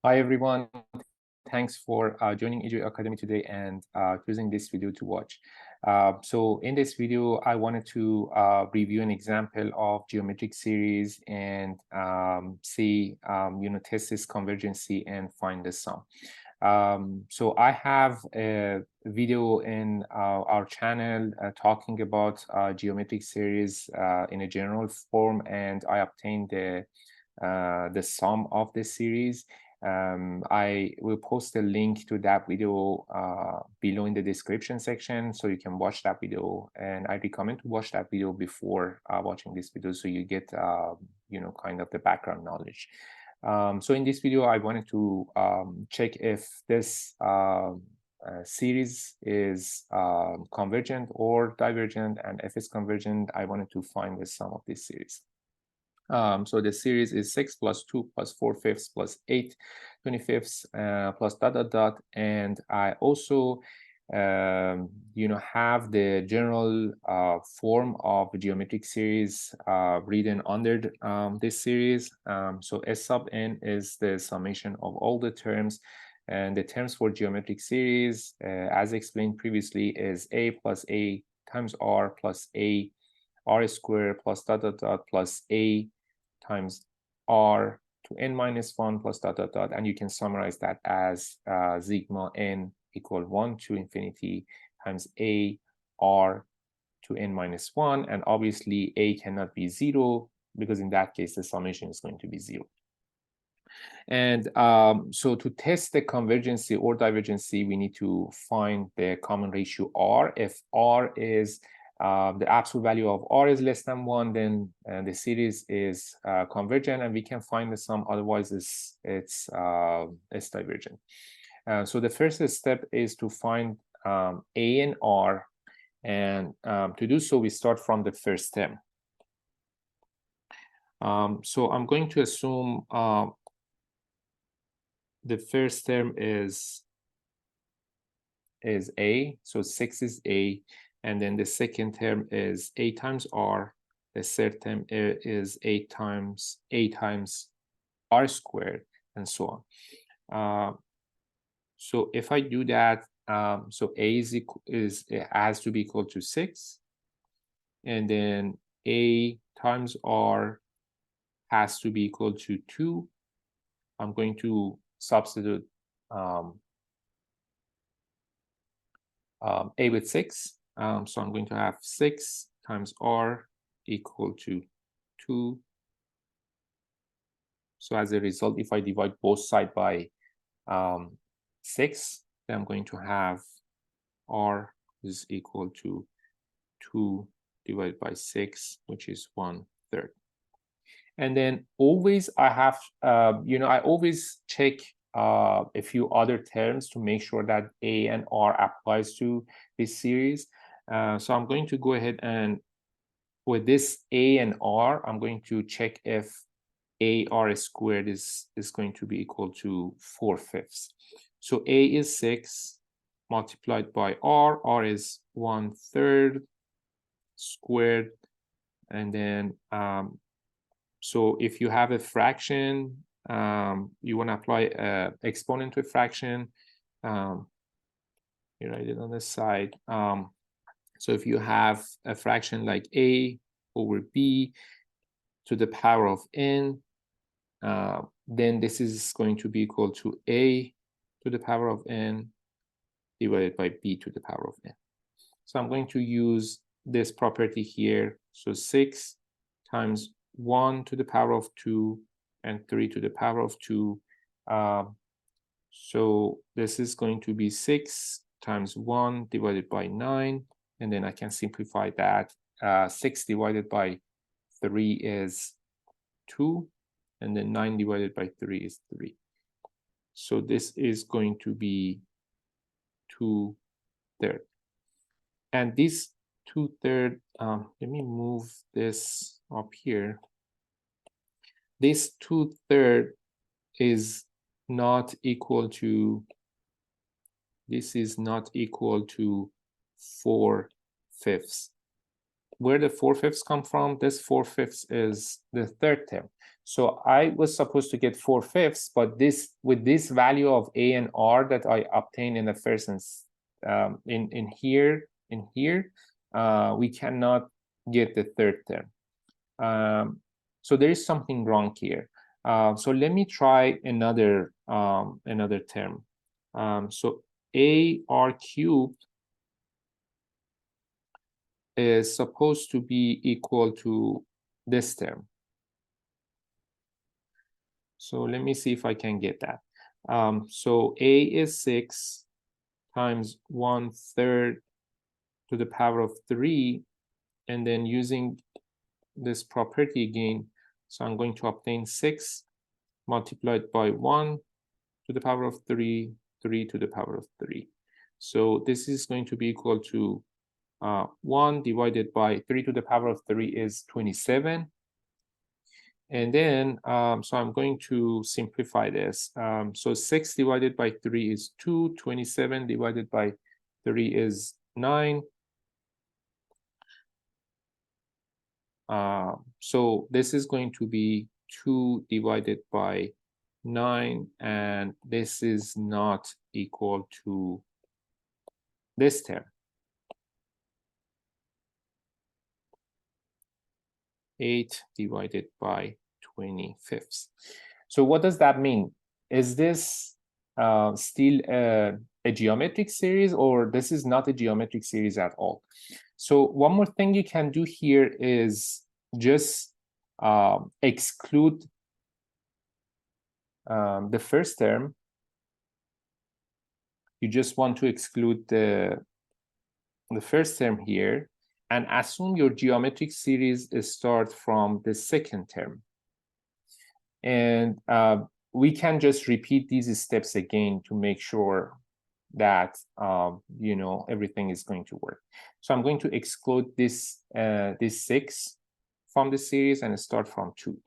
Hi, everyone. Thanks for joining EJ Academy today and choosing this video to watch. So in this video, I wanted to review an example of geometric series and test this convergency and find the sum. So I have a video in our channel talking about geometric series in a general form, and I obtained the sum of the series. I will post a link to that video below in the description section, so you can watch that video. And I recommend to watch that video before watching this video, so you get kind of the background knowledge. So in this video, I wanted to check if this series is convergent or divergent, and if it's convergent, I wanted to find the sum of this series. So the series is 6 plus 2 plus 4/5 plus 8/25 plus ... And I also have the general form of geometric series written under this series. So S sub n is the summation of all the terms, and the terms for geometric series, as explained previously, is a plus a times r plus a r squared plus ... plus a times r to n minus 1 plus ... and you can summarize that as sigma n equal 1 to infinity times a r to n minus 1, and obviously a cannot be 0, because in that case the summation is going to be 0. And so to test the convergency or divergency, we need to find the common ratio r. If r is the absolute value of r is less than 1, then the series is convergent, and we can find the sum. Otherwise, it's divergent. So the first step is to find a and r, and to do so, we start from the first term. So I'm going to assume the first term is a, so 6 is a, and then the second term is a times r. The third term is a times r squared, and so on. So if I do that, so a it has to be equal to 6, and then a times r has to be equal to 2. I'm going to substitute a with 6. So I'm going to have 6 times r equal to 2. So as a result, if I divide both sides by 6, then I'm going to have r is equal to 2 divided by 6, which is 1/3. And then always I have, I always check a few other terms to make sure that a and r applies to this series. So I'm going to go ahead and with this a and r, I'm going to check if a r squared is going to be equal to 4/5. So a is 6 multiplied by r is 1/3 squared, and then so if you have a fraction, you want to apply exponent to a fraction. You write it on the side. So if you have a fraction like a over b to the power of n, then this is going to be equal to a to the power of n divided by b to the power of n. So I'm going to use this property here. So 6 times 1 to the power of 2 and 3 to the power of 2. So this is going to be 6 times 1 divided by 9. And then I can simplify that. 6 divided by 3 is 2. And then 9 divided by 3 is 3. So this is going to be 2/3. And this 2/3, let me move this up here. This 2/3 is not equal to, this is not equal to 4/5. where the 4/5 come from? This 4/5 is the third term. So I was supposed to get 4/5, but this, with this value of A and R that I obtained in the first in here, we cannot get the third term. So there is something wrong here. So let me try another term. So AR cubed is supposed to be equal to this term. So let me see if I can get that. So A is 6 times 1/3 to the power of 3, and then using this property again, so I'm going to obtain 6 multiplied by 1 to the power of 3, 3 to the power of 3. So this is going to be equal to 1 divided by 3 to the power of 3 is 27. And then, so I'm going to simplify this. So 6 divided by 3 is 2, 27 divided by 3 is 9. So this is going to be 2 divided by 9, and this is not equal to this term. 8 divided by 25ths. So what does that mean? Is this still a geometric series, or this is not a geometric series at all? So one more thing you can do here is just exclude the first term. You just want to exclude the first term here, and assume your geometric series start from the second term. And we can just repeat these steps again to make sure that everything is going to work. So I'm going to exclude this 6 from the series and start from 2.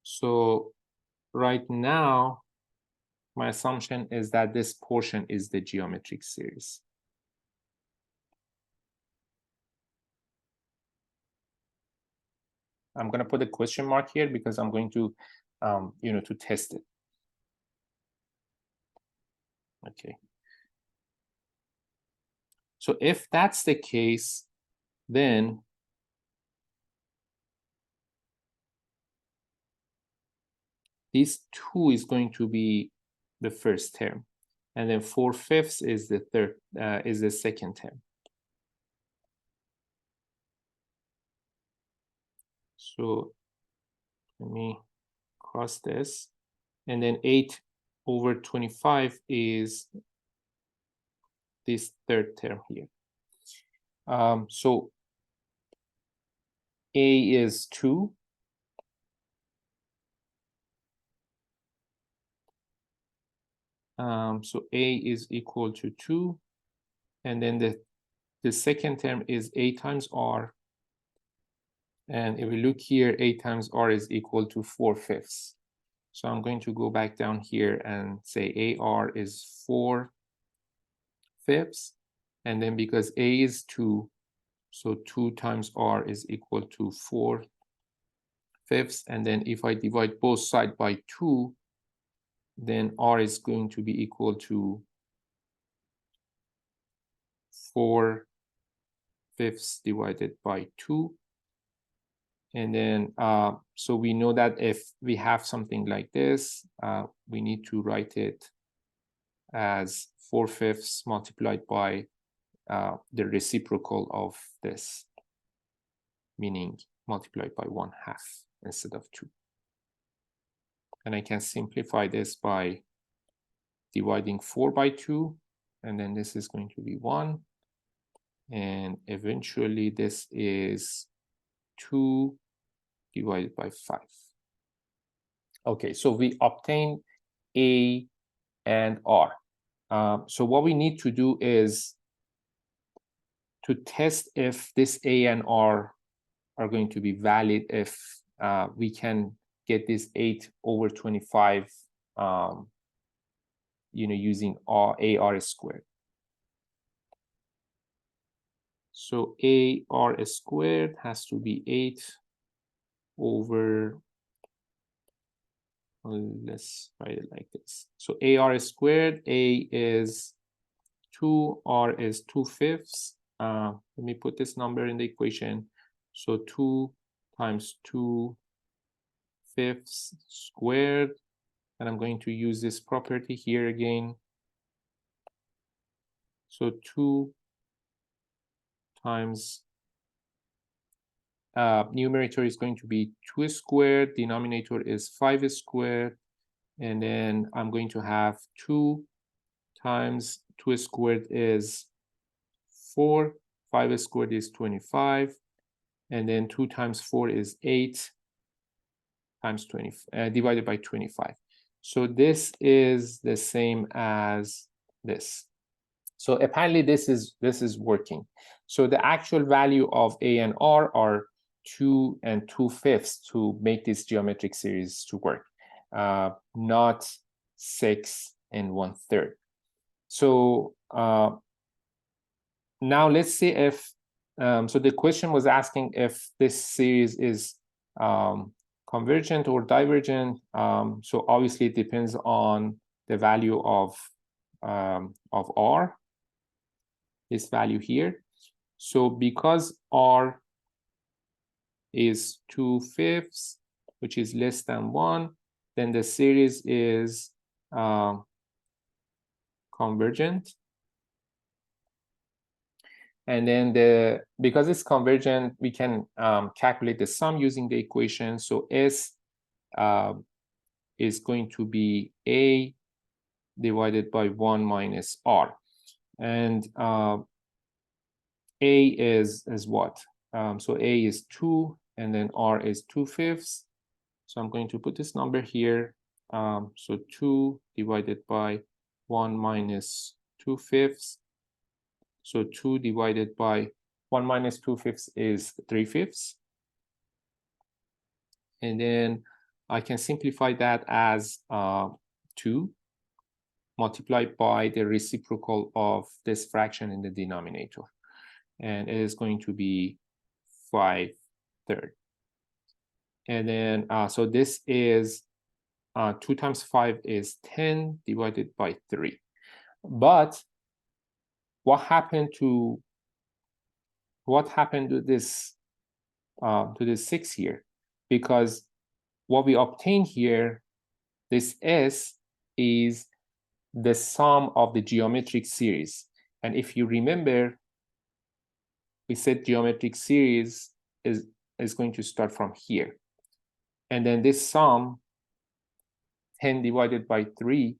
So right now, my assumption is that this portion is the geometric series. I'm going to put a question mark here because I'm going to, to test it. Okay. So if that's the case, then this 2 is going to be the first term, and then 4/5 is the second term. So let me cross this, and then 8 over 25 is this third term here. So A is 2. So A is equal to 2, and then the second term is A times R. And if we look here, A times R is equal to 4/5. So I'm going to go back down here and say AR is 4/5. And then because A is 2, so 2 times R is equal to 4/5. And then if I divide both sides by 2, then R is going to be equal to 4/5 divided by 2. And then, so we know that if we have something like this, we need to write it as 4/5 multiplied by the reciprocal of this, meaning multiplied by 1/2 instead of 2. And I can simplify this by dividing 4 by 2, and then this is going to be 1. And eventually this is 2 divided by 5. Okay, so we obtain A and R. So what we need to do is to test if this A and R are going to be valid, if we can get this 8 over 25 using AR squared. So AR squared has to be 8 over, let's write it like this. So AR squared, A is 2, R is 2/5. Let me put this number in the equation. So 2 times 2/5 squared. And I'm going to use this property here again. So 2 times numerator is going to be 2 squared, denominator is 5 squared, and then I'm going to have 2 times 2 squared is 4, 5 squared is 25, and then 2 times 4 is 8 times 20 divided by 25. So this is the same as this. So apparently this is working. So the actual value of A and R are 2 and 2/5 to make this geometric series to work, not 6 and 1/3. So now let's see if, so the question was asking if this series is convergent or divergent. So obviously it depends on the value of R, this value here. So because R is 2/5, which is less than 1, then the series is convergent. And then because it's convergent, we can calculate the sum using the equation. So S is going to be A divided by 1 minus R. And A is what? So A is 2, and then R is 2/5. So I'm going to put this number here. So 2 divided by 1 minus 2/5. So 2 divided by 1 minus 2/5 is 3/5. And then I can simplify that as 2 multiplied by the reciprocal of this fraction in the denominator. And it is going to be 5/3. And then, so this is 2 times 5 is 10 divided by 3. But what happened to this 6 here? Because what we obtain here, this S is the sum of the geometric series. And if you remember, we said geometric series is going to start from here. And then this sum, 10 divided by 3,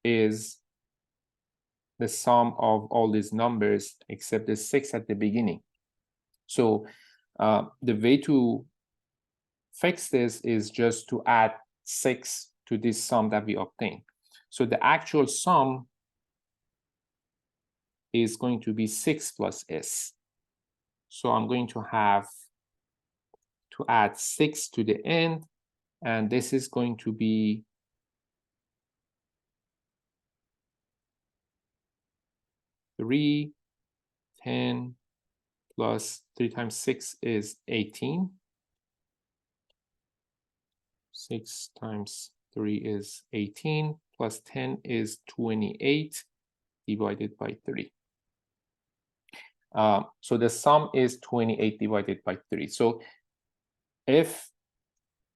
is the sum of all these numbers except the 6 at the beginning. So the way to fix this is just to add 6 to this sum that we obtain. So the actual sum is going to be 6 plus S. So I'm going to have to add 6 to the end, and this is going to be 3, 10 plus 3 times 6 is 18. 6 times 3 is 18, plus 10 is 28 divided by 3. So the sum is 28 divided by 3. So if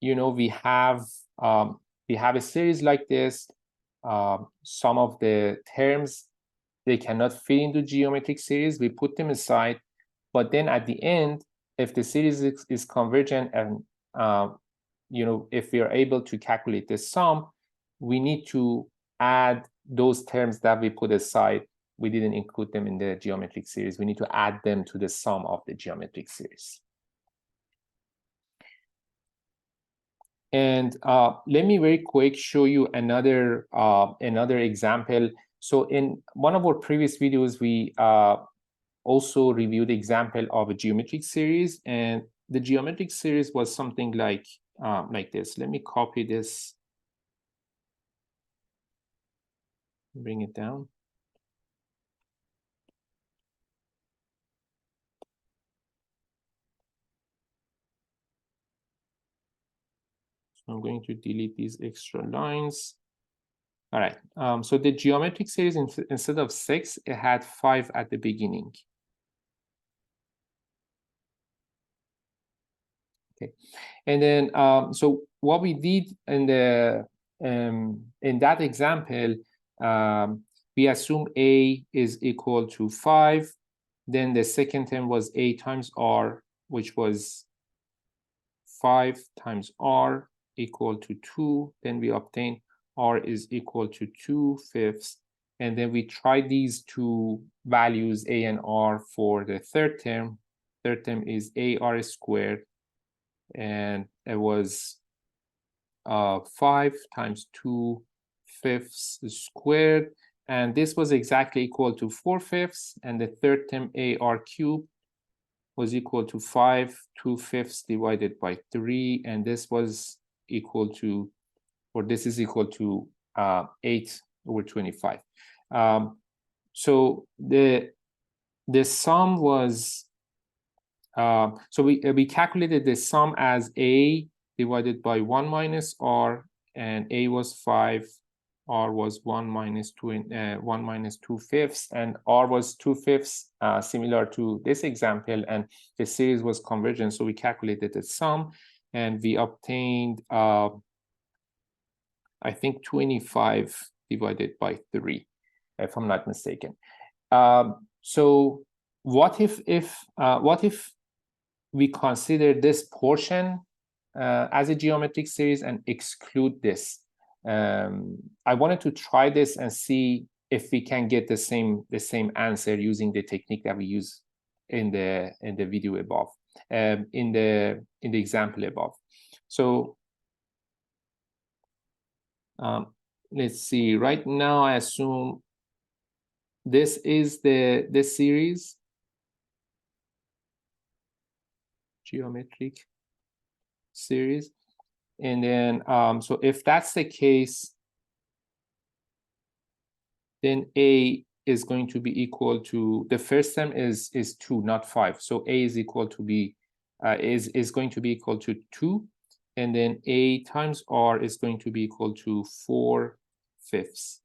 we have a series like this, some of the terms, they cannot fit into geometric series, we put them aside. But then at the end, if the series is convergent and if we are able to calculate the sum, we need to add those terms that we put aside. We didn't include them in the geometric series. We need to add them to the sum of the geometric series. And let me very quick show you another example. So in one of our previous videos, we also reviewed the example of a geometric series, and the geometric series was something like this. Let me copy this, bring it down. I'm going to delete these extra lines. All right, so the geometric series, instead of 6, it had 5 at the beginning. Okay, and then so what we did in that example, we assume A is equal to 5. Then the second term was A times R, which was 5 times R equal to 2. Then we obtain R is equal to 2/5. And then we try these two values, A and R, for the third term. Third term is AR squared. And it was 5 times 2/5 squared. And this was exactly equal to 4/5. And the third term, AR cubed, was equal to 5 2/5 divided by 3. And this was equal to, or this is equal to 8/25. So the sum was, so we calculated the sum as A divided by 1 minus R, and A was 5, R was 1 minus 2/5, and R was 2/5, similar to this example, and the series was convergent, so we calculated the sum, and we obtained, I think, 25 divided by 3, if I'm not mistaken. So what if we consider this portion as a geometric series and exclude this? I wanted to try this and see if we can get the same answer using the technique that we use in the video above, in the example above. So let's see. Right now, I assume this is the series, geometric series. And then so if that's the case, then A is going to be equal to, the first term is 2, not 5. So A is equal to be is going to be equal to 2, and then A times R is going to be equal to 4/5.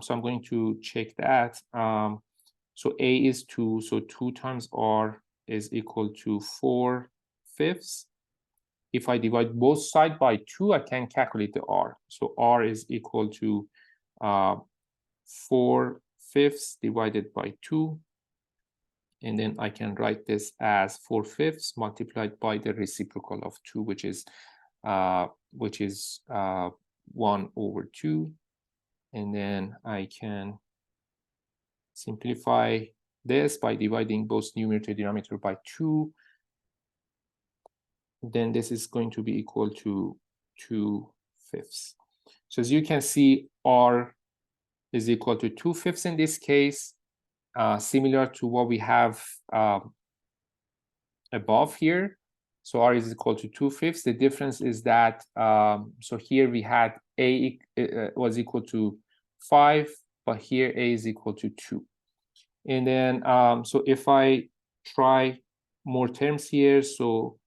So I'm going to check that. So A is 2, so 2 times R is equal to 4/5. If I divide both sides by 2, I can calculate the R. So R is equal to 4/5 divided by 2. And then I can write this as 4/5 multiplied by the reciprocal of 2, which is 1/2. And then I can simplify this by dividing both numerator and denominator by 2. Then this is going to be equal to 2/5. So as you can see, R is equal to 2/5 in this case, similar to what we have above here. So R is equal to 2/5. The difference is that, so here we had A was equal to 5, but here A is equal to 2. And then, so if I try more terms here, so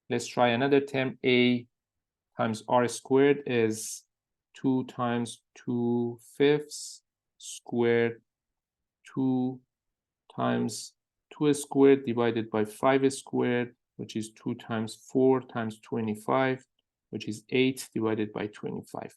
let's try another term. A times R squared is 2 times 2/5 squared, 2 times 2 squared divided by 5 squared, which is 2 times 4 times 25, which is 8 divided by 25.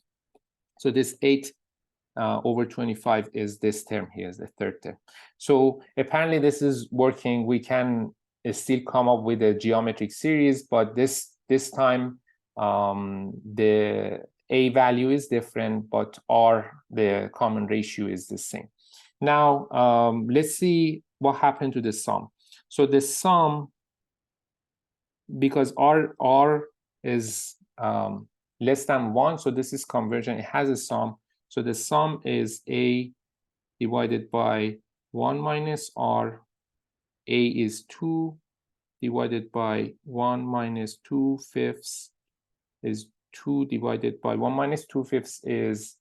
So this 8/25 is this term here, is the third term. So apparently this is working. We can still come up with a geometric series, but this time the A value is different, but R, the common ratio, is the same. Now let's see what happened to the sum. So the sum, because R is less than 1, so this is convergent, it has a sum. So the sum is A divided by 1 minus R. A is 2 divided by 1 minus 2/5 is 2 divided by 1 minus 2/5 is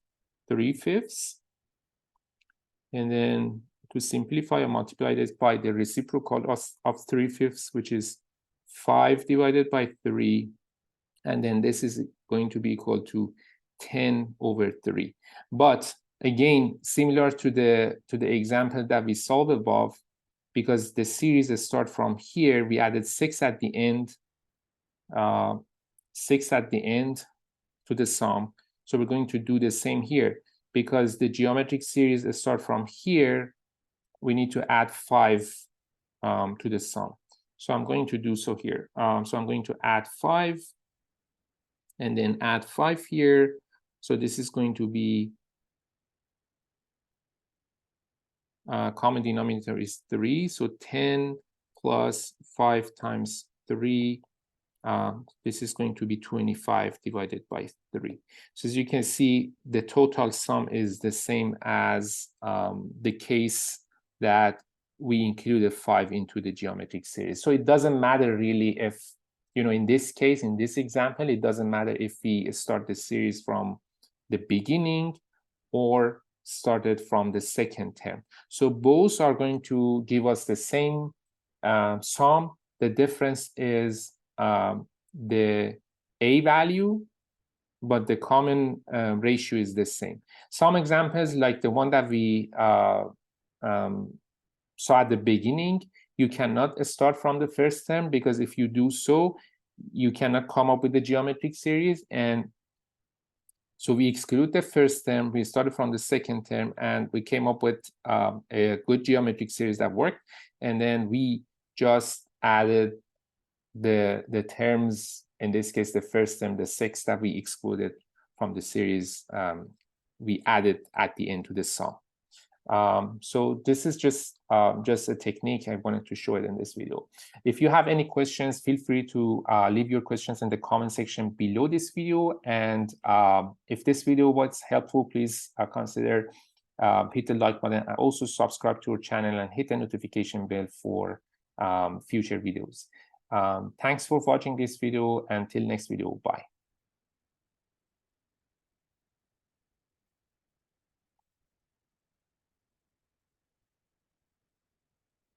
3/5. And then to simplify, I multiply this by the reciprocal of 3/5, which is 5 divided by 3. and then this is going to be equal to 10/3. But again, similar to the example that we solved above, because the series start from here, we added 6 at the end, 6 at the end to the sum. So we're going to do the same here. Because the geometric series start from here, we need to add 5 to the sum. So I'm going to do so here. So I'm going to add 5 and then add 5 here. So this is going to be common denominator is 3. So 10 plus 5 times 3. This is going to be 25 divided by 3. So as you can see, the total sum is the same as the case that we included 5 into the geometric series. So it doesn't matter really if, in this case, in this example, it doesn't matter if we start the series from the beginning or started from the second term. So both are going to give us the same sum. The difference is the A value, but the common ratio is the same. Some examples, like the one that we saw at the beginning, you cannot start from the first term, because if you do so, you cannot come up with the geometric series. And so we exclude the first term, we started from the second term, and we came up with a good geometric series that worked. And then we just added the terms, in this case, the first term, the 6 that we excluded from the series, we added at the end to the sum. So this is just a technique. I wanted to show it in this video. If you have any questions, feel free to leave your questions in the comment section below this video. And if this video was helpful, please consider hit the like button, and also subscribe to our channel and hit the notification bell for future videos. Thanks for watching this video. Until next video, bye.